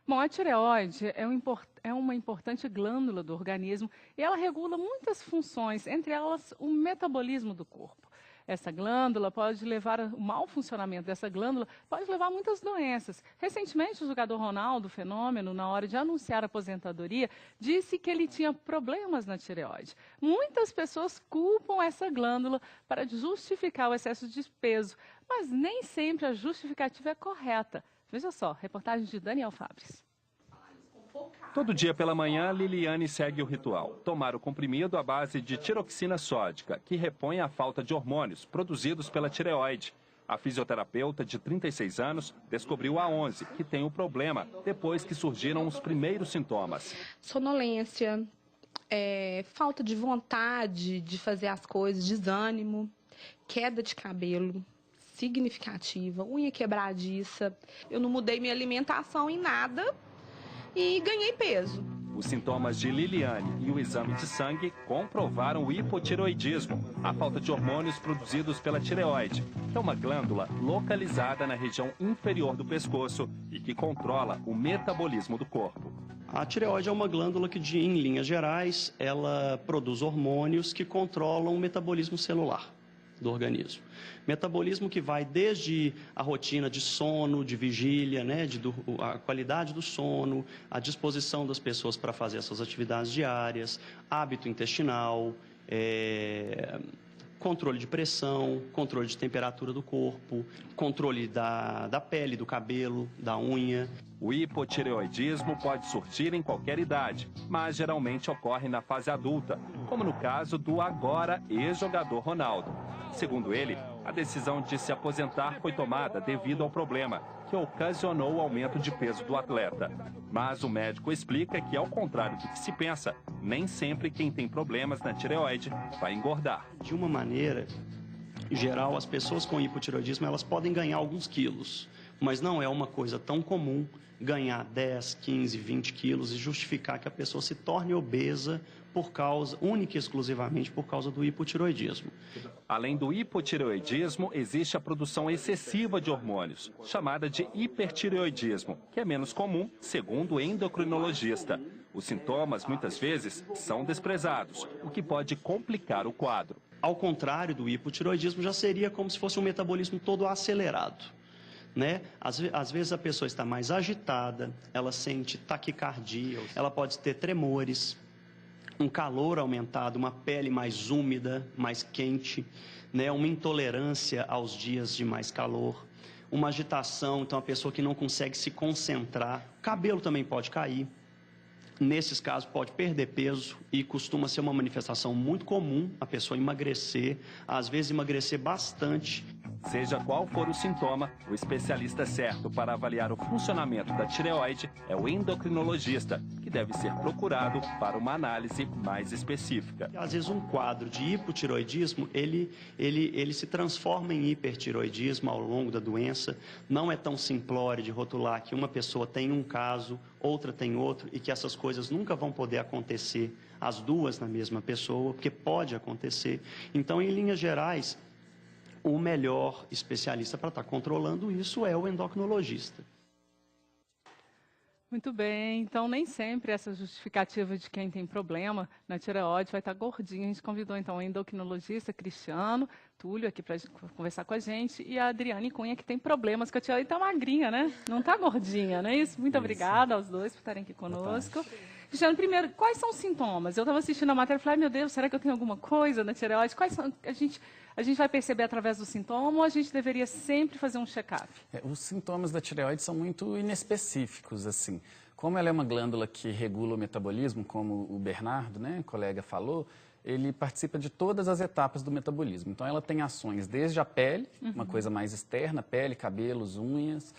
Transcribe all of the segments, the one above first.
Bom, a tireoide é uma importante glândula do organismo e ela regula muitas funções, entre elas o metabolismo do corpo. Essa glândula pode levar, o mau funcionamento dessa glândula pode levar a muitas doenças. Recentemente, o jogador Ronaldo Fenômeno, na hora de anunciar a aposentadoria, disse que ele tinha problemas na tireoide. Muitas pessoas culpam essa glândula para justificar o excesso de peso, mas nem sempre a justificativa é correta. Veja só, reportagem de Daniel Fabres. Todo dia pela manhã, Liliane segue o ritual. Tomar o comprimido à base de tiroxina sódica, que repõe a falta de hormônios produzidos pela tireoide. A fisioterapeuta, de 36 anos, descobriu há 11 que tem o problema depois que surgiram os primeiros sintomas. Sonolência, falta de vontade de fazer as coisas, desânimo, queda de cabelo significativa, unha quebradiça. Eu não mudei minha alimentação em nada e ganhei peso. Os sintomas de Liliane e o exame de sangue comprovaram o hipotireoidismo, a falta de hormônios produzidos pela tireoide, que é uma glândula localizada na região inferior do pescoço e que controla o metabolismo do corpo. A tireoide é uma glândula que, em linhas gerais, ela produz hormônios que controlam o metabolismo celular do organismo. Metabolismo que vai desde a rotina de sono, de vigília, a qualidade do sono, a disposição das pessoas para fazer essas atividades diárias, hábito intestinal, controle de pressão, controle de temperatura do corpo, controle da pele, do cabelo, da unha. O hipotireoidismo pode surgir em qualquer idade, mas geralmente ocorre na fase adulta, como no caso do agora ex-jogador Ronaldo. Segundo ele, a decisão de se aposentar foi tomada devido ao problema, que ocasionou o aumento de peso do atleta. Mas o médico explica que, ao contrário do que se pensa, nem sempre quem tem problemas na tireoide vai engordar. De uma maneira geral, as pessoas com hipotireoidismo elas podem ganhar alguns quilos, mas não é uma coisa tão comum ganhar 10, 15, 20 quilos e justificar que a pessoa se torne obesa única e exclusivamente por causa do hipotireoidismo. Além do hipotireoidismo, existe a produção excessiva de hormônios, chamada de hipertireoidismo, que é menos comum, segundo o endocrinologista. Os sintomas, muitas vezes, são desprezados, o que pode complicar o quadro. Ao contrário do hipotireoidismo, já seria como se fosse um metabolismo todo acelerado. Às vezes a pessoa está mais agitada, ela sente taquicardia, ela pode ter tremores, um calor aumentado, uma pele mais úmida, mais quente, uma intolerância aos dias de mais calor, uma agitação, então a pessoa que não consegue se concentrar, o cabelo também pode cair. Nesses casos pode perder peso e costuma ser uma manifestação muito comum a pessoa emagrecer, às vezes emagrecer bastante. Seja qual for o sintoma, o especialista certo para avaliar o funcionamento da tireoide é o endocrinologista, que deve ser procurado para uma análise mais específica. Às vezes um quadro de hipotireoidismo, ele se transforma em hipertireoidismo ao longo da doença. Não é tão simplório de rotular que uma pessoa tem um caso, outra tem outro, e que essas coisas nunca vão poder acontecer as duas na mesma pessoa, porque pode acontecer. Então, em linhas gerais, o melhor especialista para estar controlando isso é o endocrinologista. Muito bem, então nem sempre essa justificativa de quem tem problema na tireoide vai estar gordinho. A gente convidou então o endocrinologista Cristiano Túlio aqui para conversar com a gente e a Adriane Cunha, que tem problemas com a tireoide, está magrinha, né? Não está gordinha, não é isso? Muito obrigada aos dois por estarem aqui conosco. Cristiano, primeiro, quais são os sintomas? Eu estava assistindo a matéria e falei, meu Deus, será que eu tenho alguma coisa na tireoide? Quais são? A gente vai perceber através do sintoma ou a gente deveria sempre fazer um check-up? Os sintomas da tireoide são muito inespecíficos, assim. Como ela é uma glândula que regula o metabolismo, como o Bernardo, colega, falou, ele participa de todas as etapas do metabolismo. Então, ela tem ações desde a pele, uma coisa mais externa, pele, cabelos, unhas,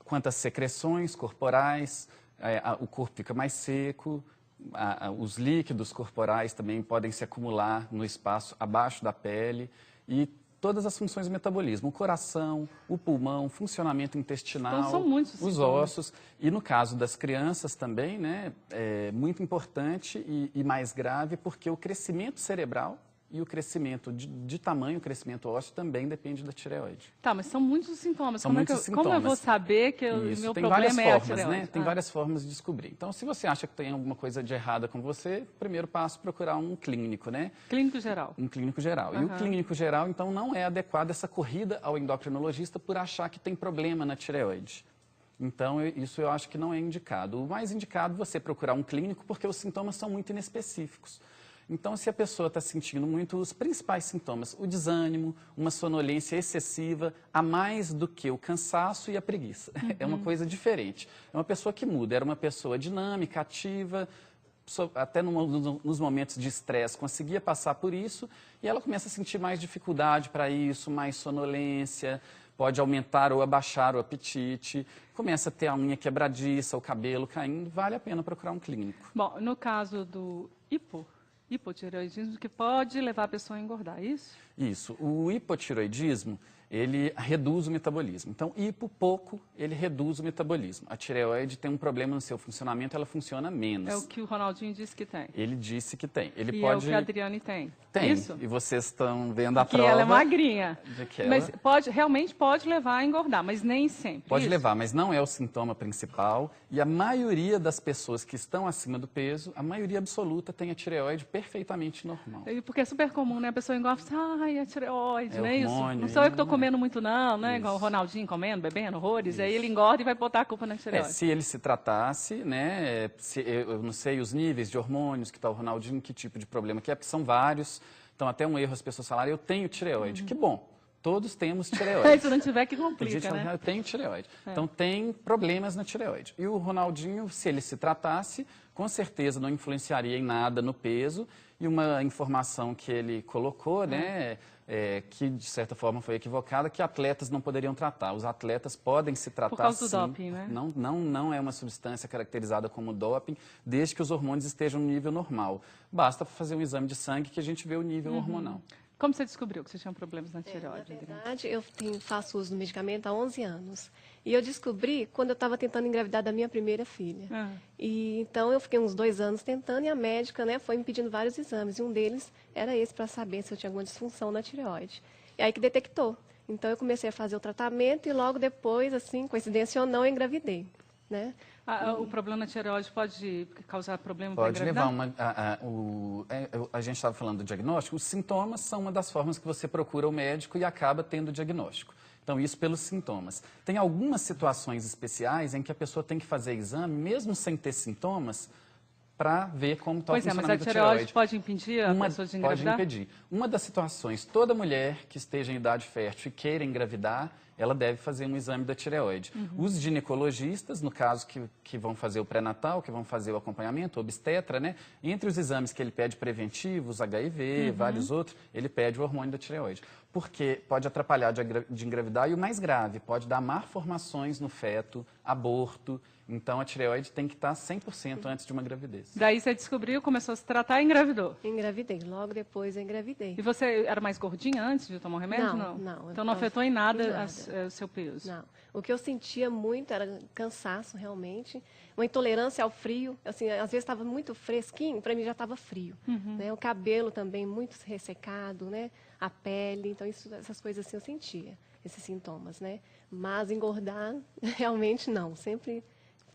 quantas secreções corporais, o corpo fica mais seco, os líquidos corporais também podem se acumular no espaço abaixo da pele e todas as funções do metabolismo, o coração, o pulmão, funcionamento intestinal, então, são muitos os ossos. E no caso das crianças também, é muito importante e mais grave porque o crescimento cerebral e o crescimento de tamanho, o crescimento ósseo também depende da tireoide. Tá, mas são muitos os sintomas. São Como muitos como eu vou sintomas. saber que Isso, meu tem problema várias é a formas, tireoide? né? Tem várias formas de descobrir. Então, se você acha que tem alguma coisa de errada com você, primeiro passo é procurar um clínico, né? Clínico geral. Um clínico geral. E o clínico geral, então, não é adequado essa corrida ao endocrinologista por achar que tem problema na tireoide. Então, isso eu acho que não é indicado. O mais indicado é você procurar um clínico, porque os sintomas são muito inespecíficos. Então, se a pessoa está sentindo muito os principais sintomas, o desânimo, uma sonolência excessiva, a mais do que o cansaço e a preguiça. É uma coisa diferente. É uma pessoa que muda, era uma pessoa dinâmica, ativa, até nos momentos de estresse conseguia passar por isso, e ela começa a sentir mais dificuldade para isso, mais sonolência, pode aumentar ou abaixar o apetite, começa a ter a unha quebradiça, o cabelo caindo, vale a pena procurar um clínico. Bom, no caso do hipotireoidismo, que pode levar a pessoa a engordar, é isso? Isso. O hipotireoidismo, ele reduz o metabolismo. Então, pouco, ele reduz o metabolismo. A tireoide tem um problema no seu funcionamento, ela funciona menos. É o que o Ronaldinho disse que tem. Ele disse que tem. Ele E pode... é o que a Adriane tem. Tem. Isso? E vocês estão vendo a Que prova. ela é magrinha. De que Mas ela... realmente pode levar a engordar, mas nem sempre. Pode isso? levar, mas não é o sintoma principal. E a maioria das pessoas que estão acima do peso, a maioria absoluta tem a tireoide perfeitamente normal. Porque é super comum, né? A pessoa engorda e fala, ai, a tireoide, É não é isso? hormônio, Não sou eu que estou não é. comendo muito não, né? Isso. Igual o Ronaldinho comendo, bebendo, horrores. Aí ele engorda e vai botar a culpa na tireoide. Se ele se tratasse, né? Eu não sei os níveis de hormônios que está o Ronaldinho, que tipo de problema que é, porque são vários. Então, até um erro as pessoas falarem, eu tenho tireoide. Que bom, todos temos tireoide. Se não tiver, que Tem gente complica, que fala, né? eu tenho tireoide. Então, tem problemas na tireoide. E o Ronaldinho, se ele se tratasse, com certeza não influenciaria em nada no peso. E uma informação que ele colocou, né, que de certa forma foi equivocada, que atletas não poderiam tratar. Os atletas podem se tratar, Por causa do sim. doping, né? Não é uma substância caracterizada como doping, desde que os hormônios estejam no nível normal. Basta fazer um exame de sangue que a gente vê o nível hormonal. Como você descobriu que você tinha problemas na tireoide? Na verdade, eu faço uso do medicamento há 11 anos. E eu descobri quando eu estava tentando engravidar da minha primeira filha. E então eu fiquei uns 2 anos tentando e a médica, né, foi me pedindo vários exames. E um deles era esse para saber se eu tinha alguma disfunção na tireoide. E aí que detectou. Então eu comecei a fazer o tratamento e logo depois, assim, coincidência ou não, eu engravidei. Né? O problema na tireoide pode causar problema para Pode engravidar? levar a gente estava falando do diagnóstico, os sintomas são uma das formas que você procura o médico e acaba tendo o diagnóstico. Então, isso pelos sintomas. Tem algumas situações especiais em que a pessoa tem que fazer exame, mesmo sem ter sintomas, para ver como está o Pois é, mas a funcionamento da tireoide tireoide. pode impedir a pessoa de engravidar? Pode impedir. Uma das situações, toda mulher que esteja em idade fértil e queira engravidar, ela deve fazer um exame da tireoide. Os ginecologistas, no caso que vão fazer o pré-natal, que vão fazer o acompanhamento, o obstetra, né? Entre os exames que ele pede preventivos, HIV, vários outros, ele pede o hormônio da tireoide. Porque pode atrapalhar de engravidar e o mais grave, pode dar malformações no feto, aborto. Então, a tireoide tem que estar 100% antes de uma gravidez. Daí você descobriu, começou a se tratar e engravidou. Engravidei, logo depois eu engravidei. E você era mais gordinha antes de tomar o remédio? Não. Então não afetou em nada, Em nada. o seu peso? Não. O que eu sentia muito era cansaço, realmente. Uma intolerância ao frio. Assim, às vezes estava muito fresquinho, para mim já estava frio. Né? O cabelo também muito ressecado, né? A pele. Então, essas coisas assim eu sentia, esses sintomas, né? Mas engordar, realmente não. Sempre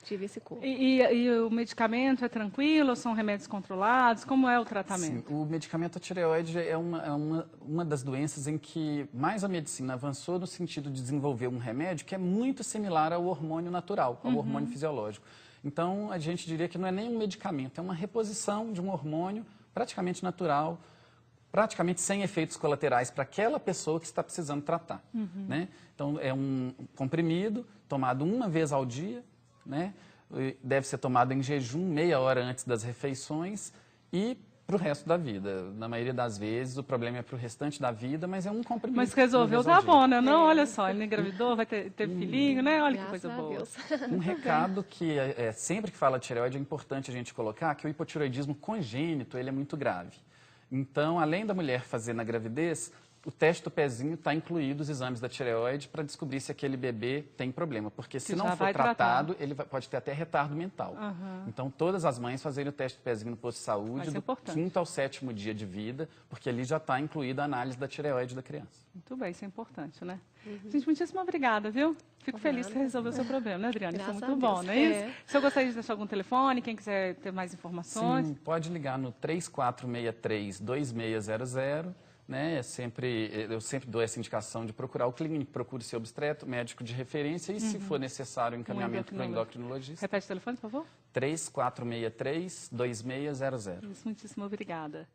tive esse corpo. E o medicamento é tranquilo? São remédios controlados? Como é o tratamento? Sim, o medicamento a tireoide é uma das doenças em que mais a medicina avançou no sentido de desenvolver um remédio que é muito similar ao hormônio natural, ao hormônio fisiológico. Então, a gente diria que não é nem um medicamento, é uma reposição de um hormônio praticamente natural, praticamente sem efeitos colaterais para aquela pessoa que está precisando tratar. Né? Então, é um comprimido tomado uma vez ao dia, né? Deve ser tomado em jejum, meia hora antes das refeições e para o resto da vida. Na maioria das vezes, o problema é para o restante da vida, mas é um comprimido. Mas resolveu, tá bom, né? Não, olha só, ele engravidou, vai ter filhinho, né? Olha que coisa boa. Um recado que sempre que fala de tireoide é importante a gente colocar que o hipotireoidismo congênito ele é muito grave. Então, além da mulher fazer na gravidez, o teste do pezinho está incluído os exames da tireoide para descobrir se aquele bebê tem problema. Porque se não for tratado, ele pode ter até retardo mental. Então, todas as mães fazerem o teste do pezinho no posto de saúde do 5º ao 7º dia de vida, porque ali já está incluída a análise da tireoide da criança. Muito bem, isso é importante, né? Gente, muitíssimo obrigada, viu? Fico feliz que você resolveu o seu problema, né, Adriane? Foi muito bom, não é isso? Se eu gostaria de deixar algum telefone, quem quiser ter mais informações... Sim, pode ligar no 3463-2600, né? Eu sempre dou essa indicação de procurar o clínico, procure seu obstetra, médico de referência e, se for necessário, o encaminhamento para o endocrinologista. Repete o telefone, por favor. 3463-2600. Muitíssimo obrigada.